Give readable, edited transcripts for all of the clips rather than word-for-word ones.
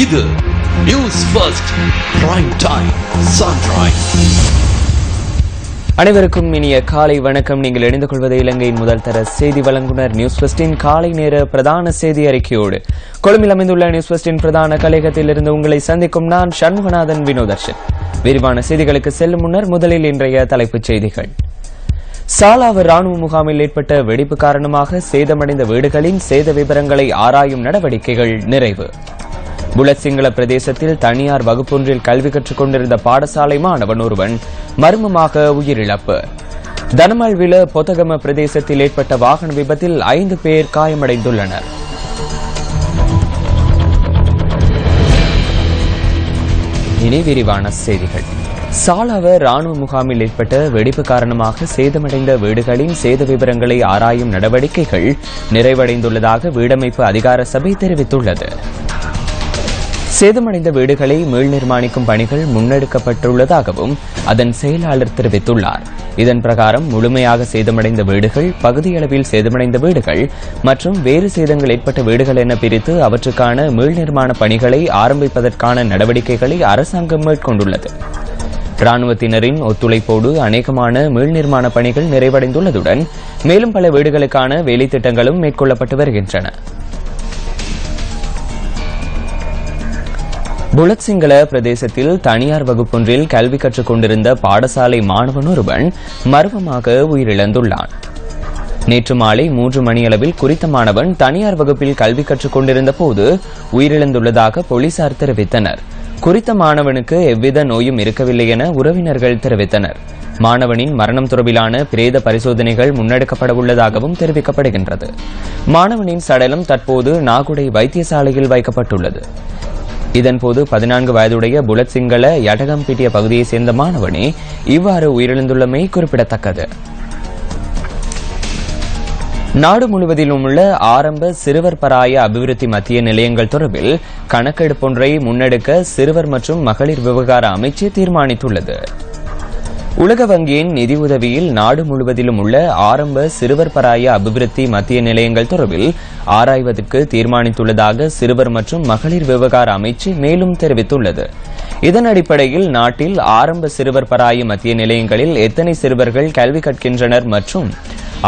இது news first prime time sunrise. அனைவருக்கும் இனிய காலை வணக்கம். நீங்கள் இணைந்து கொள்வது இலங்கையின் முதல் தர செய்தி வழங்குனர் நியூஸ் ஃபர்ஸ்டின் காலை நேர பிரதான செய்தி அறிக்கையோடு. கொழும்பில் அமைந்துள்ள நியூஸ் ஃபர்ஸ்டின் பிரதான கலையகத்தில் இருந்து உங்களை சந்திக்கும் நான் சண்முகநாதன் வினோதர்ஷன். விரிவான செய்திகளுக்கு செல்லும் முன்னர் முதலில் இன்றைய தலைப்புச் செய்திகள். சாலாவ ராணுவ முகாமில் ஏற்பட்ட வெடிப்பு காரணமாக சேதமடைந்த வீடுகளின் சேத விவரங்களை ஆராயும் நடவடிக்கைகள் நிறைவு. புலத் சிங்கள பிரதேசத்தில் தனியார் வகுப்பொன்றில் கல்வி கற்றுக் கொண்டிருந்த பாடசாலை மாணவன் ஒருவன் மர்மமாக உயிரிழப்பு. தனமல்வில பொத்தகம பிரதேசத்தில் ஏற்பட்ட வாகன விபத்தில் 5 பேர் காயமடைந்துள்ளனர். இனி விரிவான செய்திகள். சாலாவ ராணுவ முகாமில் ஏற்பட்ட வெடிப்பு காரணமாக சேதமடைந்த வீடுகளின் சேத விவரங்களை ஆராயும் நடவடிக்கைகள் நிறைவடைந்துள்ளதாக வீடமைப்பு அதிகார சபை தெரிவித்துள்ளது. சேதமடைந்த வீடுகளை மீள் நிர்மாணிக்கும் பணிகள் முன்னெடுக்கப்பட்டுள்ளதாகவும் அதன் செயலாளர் தெரிவித்துள்ளார். இதன் பிரகாரம் முழுமையாக சேதமடைந்த வீடுகள், பகுதியளவில் சேதமடைந்த வீடுகள் மற்றும் வேறு சேதங்கள் ஏற்பட்ட வீடுகள் என பிரித்து அவற்றுக்கான மீள் நிர்மாண பணிகளை ஆரம்பிப்பதற்கான நடவடிக்கைகளை அரசாங்கம் மேற்கொண்டுள்ளது. ராணுவத்தினரின் ஒத்துழைப்போடு அநேகமான மீள் நிர்மாண பணிகள் நிறைவடைந்துள்ளதுடன் மேலும் பல வீடுகளுக்கான வேலைத்திட்டங்களும் மேற்கொள்ளப்பட்டு வருகின்றன. புலத் சிங்கள பிரதேசத்தில் தனியார் வகுப்பொன்றில் கல்வி கற்றுக் கொண்டிருந்த பாடசாலை மாணவன் ஒருவன் மர்மமாக உயிரிழந்துள்ளான். நேற்று மாலை 3 மணியளவில் குறித்த மாணவன் தனியார் வகுப்பில் கல்வி கற்றுக் கொண்டிருந்த போது உயிரிழந்துள்ளதாக போலீசார் தெரிவித்தனர். குறித்த மாணவனுக்கு எவ்வித நோயும் இருக்கவில்லை என உறவினர்கள் தெரிவித்தனர். மாணவனின் மரணம் தொடர்பிலான பிரேத பரிசோதனைகள் முன்னெடுக்கப்பட உள்ளதாகவும் தெரிவிக்கப்படுகின்றது. மாணவனின் சடலம் தற்போது நாகுடை வைத்தியசாலையில் வைக்கப்பட்டுள்ளது. இதன்போது 14 வயதுடைய புலத் சிங்கள யடகம்பிட்டிய பகுதியைச் சேர்ந்த மாணவனே இவ்வாறு உயிரிழந்துள்ளமை குறிப்பிடத்தக்கது. நாடு முழுவதிலும் உள்ள ஆரம்ப சிறுவர் பராய அபிவிருத்தி மத்திய நிலையங்கள் தொடர்பில் கணக்கெடுப்பொன்றை முன்னெடுக்க சிறுவர் மற்றும் மகளிர் விவகார அமைச்சு தீர்மானித்துள்ளது. உலக வங்கியின் நிதி உதவியில் நாடு முழுவதிலும் உள்ள ஆரம்ப சிறுவர் பராய அபிவிருத்தி மத்திய நிலையங்கள் தொடர்பில் ஆராய்வதற்கு தீர்மானித்துள்ளதாக சிறுவர் மற்றும் மகளிர் விவகார அமைச்சு மேலும் தெரிவித்துள்ளது. இதன் அடிப்படையில் நாட்டில் ஆரம்ப சிறுவர் பராய மத்திய நிலையங்களில் எத்தனை சிறுவர்கள் கல்வி கற்கின்றனர் மற்றும்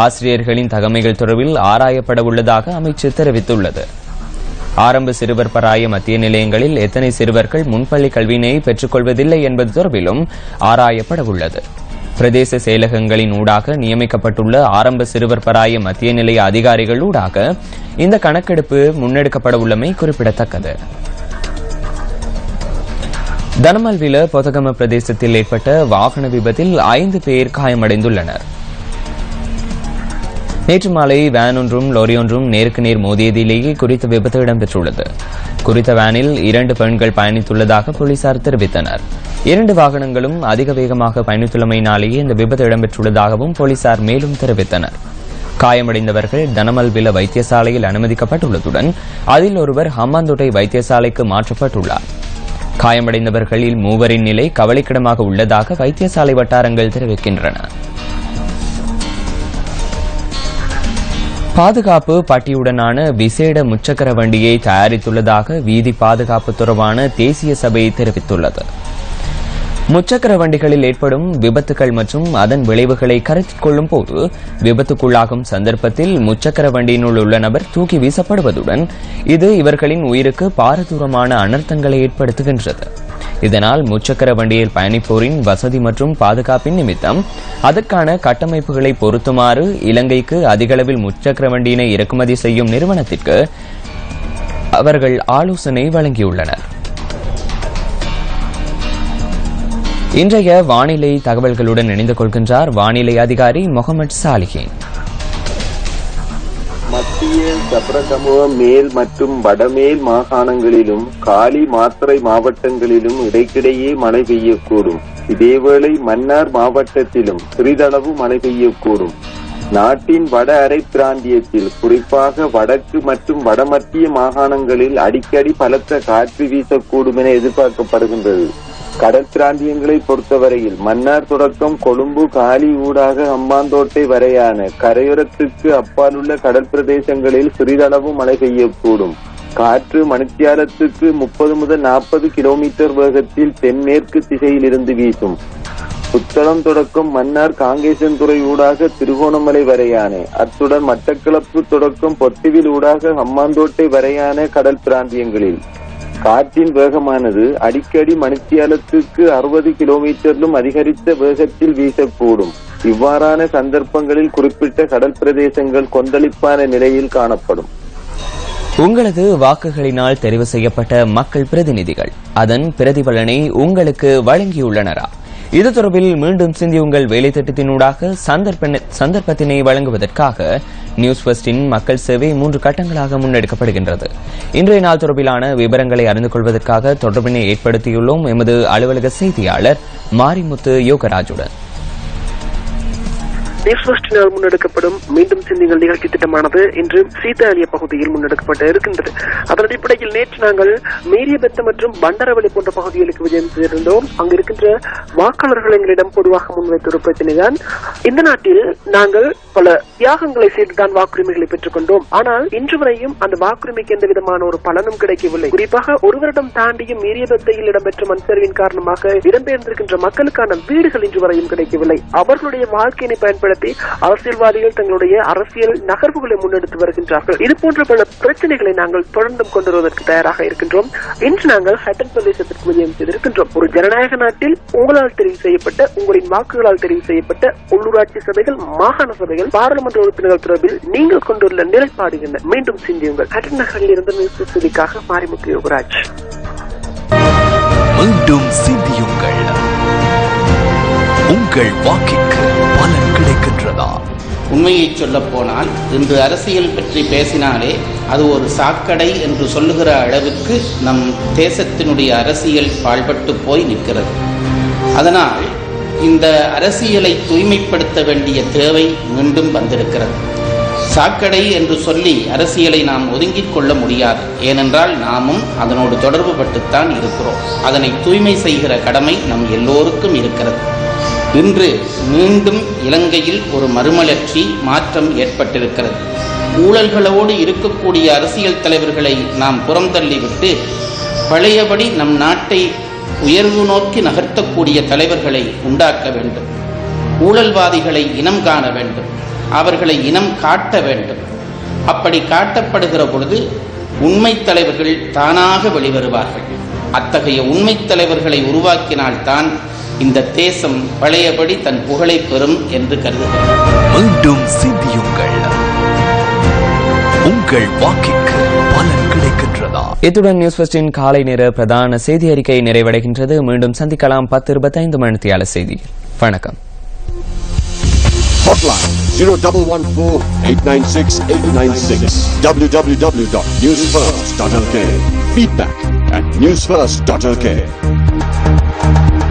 ஆசிரியர்களின் தகமைகள் தொடர்பில் ஆராயப்பட உள்ளதாக அமைச்சு தெரிவித்துள்ளது. ஆரம்ப சிறுவர் பராய மத்திய நிலையங்களில் எத்தனை சிறுவர்கள் முன்பள்ளி கல்வியினை பெற்றுக் கொள்வதில்லை என்பது தொடர்பிலும் ஆராயப்பட உள்ளது. பிரதேச செயலகங்களின் ஊடாக நியமிக்கப்பட்டுள்ள ஆரம்ப சிறுவர் பராய மத்திய நிலைய அதிகாரிகள் ஊடாக இந்த கணக்கெடுப்பு முன்னெடுக்கப்பட உள்ளமை குறிப்பிடத்தக்கது. தனமல்வில பொத்தகம பிரதேசத்தில் ஏற்பட்ட வாகன விபத்தில் 5 பேர் காயமடைந்துள்ளனர். நேற்று மாலை வேன் ஒன்றும் லோரி ஒன்றும் நேருக்கு நேர் மோதியதிலேயே குறித்த விபத்து இடம்பெற்றுள்ளது. குறித்த வேனில் 2 பெண்கள் பயணித்துள்ளதாக போலீசார் தெரிவித்தனர். 2 வாகனங்களும் அதிக வேகமாக பயணித்துள்ளமையினாலேயே இந்த விபத்து இடம்பெற்றுள்ளதாகவும் போலீசார் மேலும் தெரிவித்தனர். காயமடைந்தவர்கள் தனமல்வில வைத்தியசாலையில் அனுமதிக்கப்பட்டுள்ளதுடன் அதில் ஒருவர் ஹம்பாந்தோட்டை வைத்தியசாலைக்கு மாற்றப்பட்டுள்ளார். காயமடைந்தவர்களில் 3 நிலை கவலைக்கிடமாக உள்ளதாக வைத்தியசாலை வட்டாரங்கள் தெரிவிக்கின்றன. பாதுகாப்பு பட்டியுடனான விசேட முச்சக்கர வண்டியை தயாரித்துள்ளதாக வீதி பாதுகாப்பு தொடர்பான தேசிய சபை தெரிவித்துள்ளது. முச்சக்கர வண்டிகளில் ஏற்படும் விபத்துகள் மற்றும் அதன் விளைவுகளை கருத்தில் கொள்ளும் போது விபத்துக்குள்ளாகும் சந்தர்ப்பத்தில் முச்சக்கர வண்டியினுள் உள்ள நபர் தூக்கி வீசப்படுவதுடன் இது இவர்களின் உயிருக்கு பாரதூரமான அனர்த்தங்களை ஏற்படுத்துகின்றது. இதனால் முச்சக்கர வண்டியில் பயணிப்போரின் வசதி மற்றும் பாதுகாப்பின் நிமித்தம் அதற்கான கட்டமைப்புகளை பொருத்துமாறு இலங்கைக்கு அதிகளவில் முச்சக்கர வண்டியினை இறக்குமதி செய்யும் நிறுவனத்திற்கு அவர்கள் ஆலோசனை வழங்கியுள்ளனர். இன்றைய வானிலை தகவல்களுடன் இணைந்து கொள்கின்றார் வானிலை அதிகாரி முகமது சாலிஹின். மத்திய சப்ரகமுவ மேல் மற்றும் வடமேல் மாகாணங்களிலும் காலி மாத்தறை மாவட்டங்களிலும் இடைக்கிடையே மழை பெய்யக்கூடும். இதேவேளை மன்னார் மாவட்டத்திலும் சிறிதளவு மழை பெய்யக்கூடும். நாட்டின் வட அரை பிராந்தியத்தில் குறிப்பாக வடக்கு மற்றும் வடமத்திய மாகாணங்களில் அடிக்கடி பலத்த காற்று வீசக்கூடும் என எதிர்பார்க்கப்படுகின்றது. கடல் பிராந்தியங்களை பொறுத்தவரையில் மன்னார் தொடக்கம் கொழும்பு காலி ஊடாக ஹம்பாந்தோட்டை வரையான கரையோரத்துக்கு அப்பாலுள்ள கடல் பிரதேசங்களில் சிறிதளவு மழை பெய்யக்கூடும். காற்று மணித்தியாலத்துக்கு 30 முதல் 40 கிலோமீட்டர் வேகத்தில் தென்மேற்கு திசையில் இருந்து வீசும். புத்தளம் தொடக்கம் மன்னார் காங்கேசன்துறை ஊடாக திருகோணமலை வரையான, அத்துடன் மட்டக்களப்பு தொடக்கம் பொத்துவில் ஊடாக ஹம்மாந்தோட்டை வரையான கடல் பிராந்தியங்களில் காற்றின் வேகமானது அடிக்கடி மணித்தியாலத்துக்கு 60 கிலோமீட்டரிலும் அதிகரித்த வேகத்தில் வீசக்கூடும். இவ்வாறான சந்தர்ப்பங்களில் குறிப்பிட்ட கடல் பிரதேசங்கள் கொந்தளிப்பான நிலையில் காணப்படும். உங்களது வாக்குகளினால் தெரிவு செய்யப்பட்ட மக்கள் பிரதிநிதிகள் அதன் பிரதிபலனை உங்களுக்கு வழங்கியுள்ளனரா? இது தொடர்பில் மீண்டும் சிந்தி உங்கள் வேலை திட்டத்தினூடாக சந்தர்ப்பத்தினை வழங்குவதற்காக நியூஸ் ஃபர்ஸ்டின் மக்கள் சேவை 3 கட்டங்களாக முன்னெடுக்கப்படுகின்றது. இன்றைய நாள் தொடர்பிலான விவரங்களை அறிந்து கொள்வதற்காக தொடர்பினை ஏற்படுத்தியுள்ளோம் எமது அலுவலக செய்தியாளர் மாரிமுத்து யோகராஜுடன். நியூஸ் ஃபர்ஸ்டினால் முன்னெடுக்கப்படும் மீண்டும் சிந்திகள் நிகழ்ச்சி திட்டமானது இன்று சீதாலிய பகுதியில் முன்னெடுக்கப்பட்டு இருக்கின்றது. அதன் அடிப்படையில் நேற்று நாங்கள் மேரியபெத்த மற்றும் பண்டரவளி போன்ற பகுதிகளுக்கு விஜயம் செய்திருந்தோம். அங்கு இருக்கின்ற வாக்காளர்கள் எங்களிடம் பொதுவாக முன்வைத்த ஒரு பிரச்சனைதான், இந்த நாட்டில் நாங்கள் பல தியாகங்களை செய்துதான் வாக்குரிமைகளை பெற்றுக் கொண்டோம். ஆனால் இன்று வரையும் அந்த வாக்குரிமைக்கு எந்த விதமான ஒரு பலனும் கிடைக்கவில்லை. குறிப்பாக ஒரு வருடம் தாண்டியும் மேரியபெத்தையில் இடம்பெற்ற மண்சரிவின் காரணமாக இடம்பெயர்ந்திருக்கின்ற மக்களுக்கான வீடுகள் இன்று வரையும் கிடைக்கவில்லை. அவர்களுடைய வாழ்க்கையினை பயன்படுத்தி அரசியல்வாதிகள் தங்களுடைய அரசியல் நகர்வுகளை முன்னெடுத்து வருகின்றார்கள். இது போன்ற பல பிரச்சனைகளை நாங்கள் தொடர்ந்து கொண்டு வருவதற்கு தயாராக இருக்கின்றோம். இன்று நாங்கள் ஹட்டன் பிரதேசத்திற்கு விஜயம் செய்திருக்கின்றோம். ஒரு ஜனநாயக நாட்டில் உங்களால் தெரிவு செய்யப்பட்ட, உங்களின் வாக்குகளால் தெரிவு செய்யப்பட்ட உள்ளூராட்சி சபைகள், மாகாண சபைகள், பாராளுமன்ற உறுப்பினர்கள் தொடர்பில் நீங்கள் கொண்டுள்ள நிலைப்பாடு என்ன? மீண்டும் சிந்தியுங்கள். ஹட்டன் நகரில் இருந்து நியூஸ்க்காக மாரிமுத்து யோகராஜ். மீண்டும் சிந்தியுங்கள். உங்கள் வாக்கிற்கு பலன் கிடைக்கின்றதா? உண்மையை சொல்ல போனால் இன்று அரசியல் பற்றி பேசினாலே அது ஒரு சாக்கடை என்று சொல்லுகிற அளவுக்கு நம் தேசத்தினுடைய அரசியல் பாழ்பட்டு போய் நிற்கிறது. அதனால் இந்த அரசியலை தூய்மைப்படுத்த வேண்டிய தேவை மீண்டும் வந்திருக்கிறது. சாக்கடை என்று சொல்லி அரசியலை நாம் ஒதுங்கிக் கொள்ள முடியாது. ஏனென்றால் நாமும் அதனோடு தொடர்பு பட்டுத்தான் இருக்கிறோம். அதனை தூய்மை செய்கிற கடமை நம் எல்லோருக்கும் இருக்கிறது. இன்று மீண்டும் இலங்கையில் ஒரு மறுமலர்ச்சி மாற்றம் ஏற்பட்டிருக்கிறது. ஊழல்களோடு இருக்கக்கூடிய அரசியல் தலைவர்களை நாம் புறம் தள்ளிவிட்டு பழையபடி நம் நாட்டை உயர்வு நோக்கி நகர்த்தக்கூடிய தலைவர்களை உண்டாக்க வேண்டும். ஊழல்வாதிகளை இனம் காண வேண்டும், அவர்களை இனம் காட்ட வேண்டும். அப்படி காட்டப்படுகிற பொழுது உண்மை தலைவர்கள் தானாக வெளிவருவார்கள். அத்தகைய உண்மை தலைவர்களை உருவாக்கினால்தான் இந்த தேசம் பழையபடி தன் புகழை பெறும் என்று கருதுகிறேன். மீண்டும் சிந்தியுங்கள். உங்கள் வாக்கிற்கு பலன் கிடைக்கின்றதா? இத்துடன் நியூஸ் ஃபர்ஸ்டின் காலை நேர பிரதான செய்தி அறிக்கை நிறைவடைகின்றது. மீண்டும் சந்திக்கலாம் 10:25 மணித்தியால செய்தி. வணக்கம். Hotline 0114-896-896 www.newsfirst.lk. Feedback at newsfirst.lk.